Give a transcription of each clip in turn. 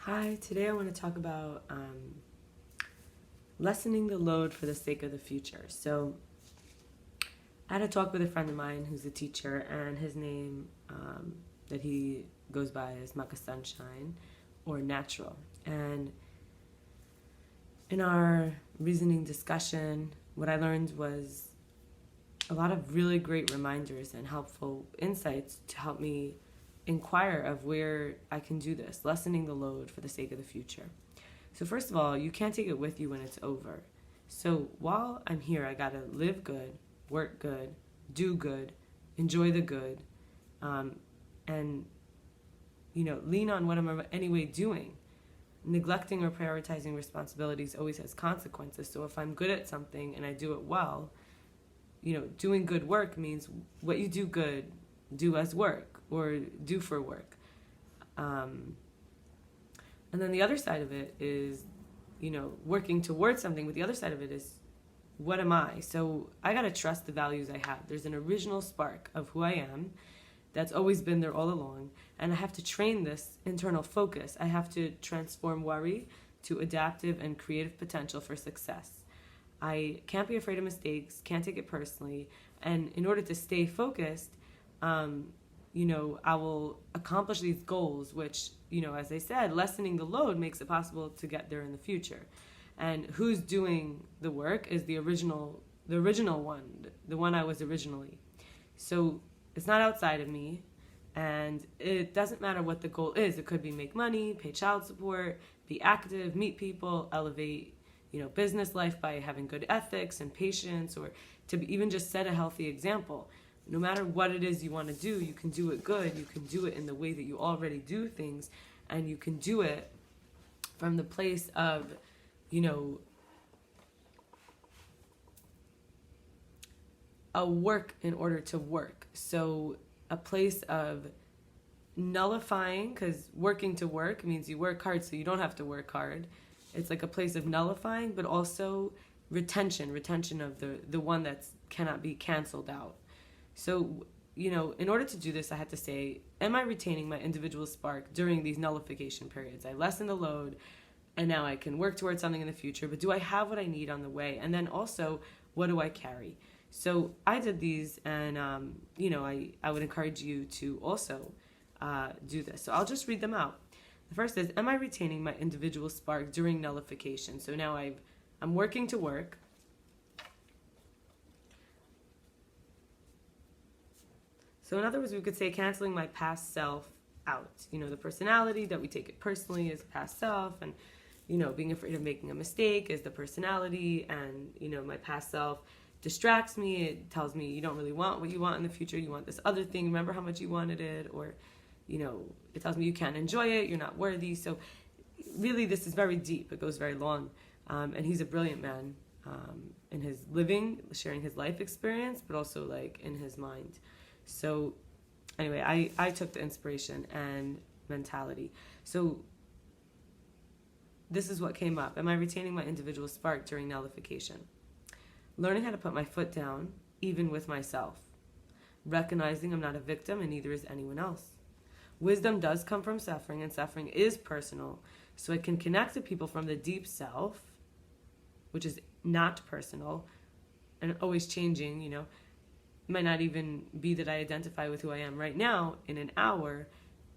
Hi, today I want to talk about lessening the load for the sake of the future. So, I had a talk with a friend of mine who's a teacher, and his name that he goes by is Maka Sunshine or Natural. And in our reasoning discussion, what I learned was a lot of really great reminders and helpful insights to help me inquire of where I can do this, lessening the load for the sake of the future. So first of all, you can't take it with you when it's over. So while I'm here, I gotta live good, work good, do good, enjoy the good, and lean on what I'm anyway doing. Neglecting or prioritizing responsibilities always has consequences. So if I'm good at something and I do it well, doing good work means what you do good, do as work or do for work. And then the other side of it is, working towards something, but the other side of it is, what am I? So I got to trust the values I have. There's an original spark of who I am that's always been there all along. And I have to train this internal focus. I have to transform worry to adaptive and creative potential for success. I can't be afraid of mistakes, can't take it personally. And in order to stay focused, I will accomplish these goals, which, as I said, lessening the load makes it possible to get there in the future. And who's doing the work is the original one, the one I was originally. So it's not outside of me, and it doesn't matter what the goal is. It could be make money, pay child support, be active, meet people, elevate, business life by having good ethics and patience, or to even just set a healthy example. No matter what it is you want to do, you can do it good. You can do it in the way that you already do things, and you can do it from the place of, a work in order to work. So a place of nullifying, because working to work means you work hard so you don't have to work hard. It's like a place of nullifying, but also retention of the one that cannot be canceled out. So, in order to do this, I had to say, am I retaining my individual spark during these nullification periods? I lessen the load, and now I can work towards something in the future, but do I have what I need on the way? And then also, what do I carry? So I did these, and, I would encourage you to also do this. So I'll just read them out. The first is, am I retaining my individual spark during nullification? So now I'm working to work. So in other words, we could say canceling my past self out. The personality that we take it personally is past self, and, being afraid of making a mistake is the personality, and, my past self distracts me. It tells me you don't really want what you want in the future. You want this other thing. Remember how much you wanted it, or, it tells me you can't enjoy it. You're not worthy. So really, this is very deep. It goes very long. And he's a brilliant man in his living, sharing his life experience, but also like in his mind. So anyway, I took the inspiration and mentality. So this is what came up. Am I retaining my individual spark during nullification? Learning how to put my foot down, even with myself. Recognizing I'm not a victim and neither is anyone else. Wisdom does come from suffering, and suffering is personal. So I can connect to people from the deep self, which is not personal and always changing, It might not even be that I identify with who I am right now in an hour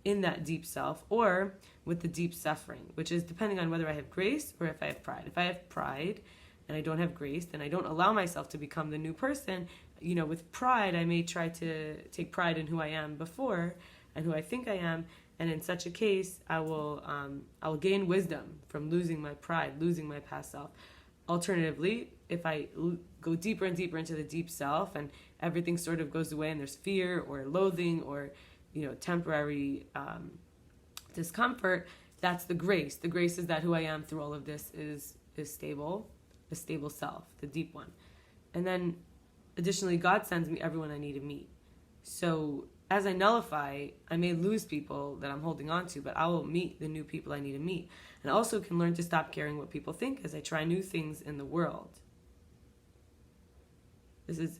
in that deep self, or with the deep suffering, which is depending on whether I have grace or if I have pride. If I have pride and I don't have grace, then I don't allow myself to become the new person. With pride, I may try to take pride in who I am before and who I think I am, and in such a case, I will gain wisdom from losing my pride, losing my past self. Alternatively, if I go deeper and deeper into the deep self and everything sort of goes away and there's fear or loathing or, temporary discomfort, that's the grace. The grace is that who I am through all of this is stable, a stable self, the deep one. And then additionally, God sends me everyone I need to meet. So as I nullify, I may lose people that I'm holding on to, but I will meet the new people I need to meet. And I also can learn to stop caring what people think as I try new things in the world. This is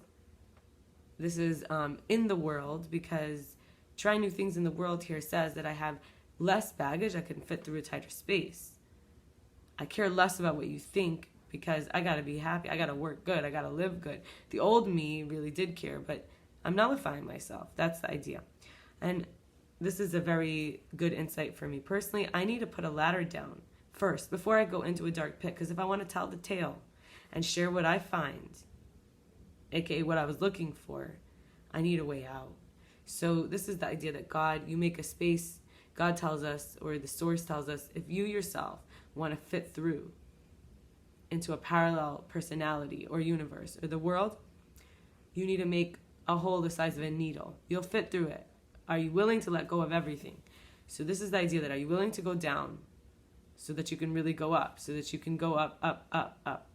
in the world, because trying new things in the world here says that I have less baggage, I can fit through a tighter space. I care less about what you think because I got to be happy. I got to work good. I got to live good. The old me really did care, but I'm nullifying myself. That's the idea. And this is a very good insight for me personally. I need to put a ladder down first before I go into a dark pit, because if I want to tell the tale and share what I find, aka what I was looking for, I need a way out. So this is the idea that God, you make a space. God tells us, or the source tells us, if you yourself want to fit through into a parallel personality or universe or the world, you need to make a hole the size of a needle. You'll fit through it. Are you willing to let go of everything? So this is the idea that, are you willing to go down so that you can really go up, so that you can go up, up, up, up?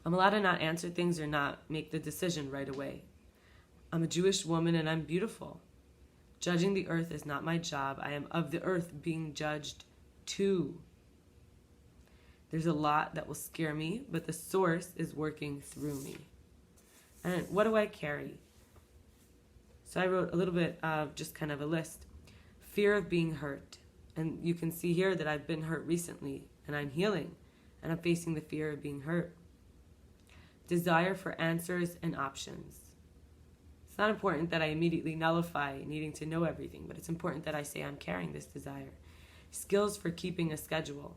I'm allowed to not answer things or not make the decision right away. I'm a Jewish woman and I'm beautiful. Judging the earth is not my job. I am of the earth being judged too. There's a lot that will scare me, but the source is working through me. And what do I carry? So I wrote a little bit of just kind of a list. Fear of being hurt. And you can see here that I've been hurt recently and I'm healing and I'm facing the fear of being hurt. Desire for answers and options. It's not important that I immediately nullify needing to know everything, but it's important that I say I'm carrying this desire. Skills for keeping a schedule.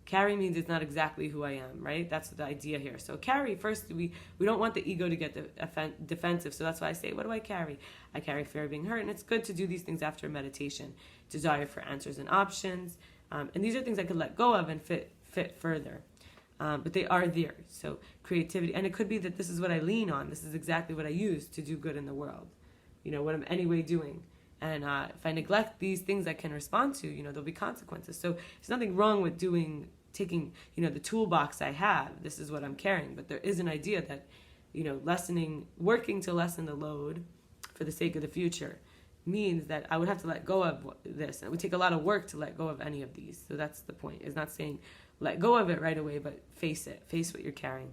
Carry means it's not exactly who I am, right? That's the idea here. So carry, first, we don't want the ego to get defensive. So that's why I say, what do I carry? I carry fear of being hurt, and it's good to do these things after meditation. Desire for answers and options. And these are things I could let go of and fit further. But they are there. So creativity. And it could be that this is what I lean on. This is exactly what I use to do good in the world. You know, what I'm anyway doing. And if I neglect these things I can respond to, there'll be consequences. So there's nothing wrong with taking, the toolbox I have. This is what I'm carrying. But there is an idea that, working to lessen the load for the sake of the future means that I would have to let go of this. And it would take a lot of work to let go of any of these. So that's the point. It's not saying let go of it right away, but face it. Face what you're carrying.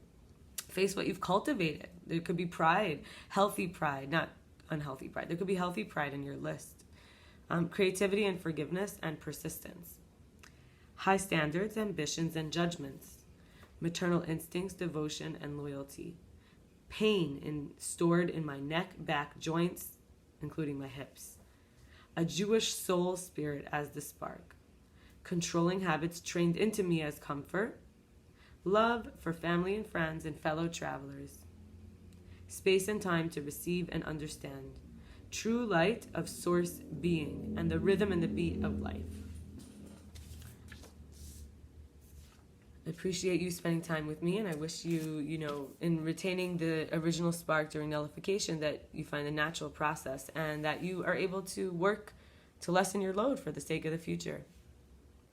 Face what you've cultivated. There could be pride, healthy pride, not unhealthy pride. There could be healthy pride in your list. Creativity and forgiveness and persistence. High standards, ambitions, and judgments. Maternal instincts, devotion, and loyalty. Pain stored in my neck, back, joints, including my hips. A Jewish soul spirit as the spark. Controlling habits trained into me as comfort. Love for family and friends and fellow travelers. Space and time to receive and understand. True light of source being and the rhythm and the beat of life. I appreciate you spending time with me, and I wish you, in retaining the original spark during nullification, that you find a natural process and that you are able to work to lessen your load for the sake of the future.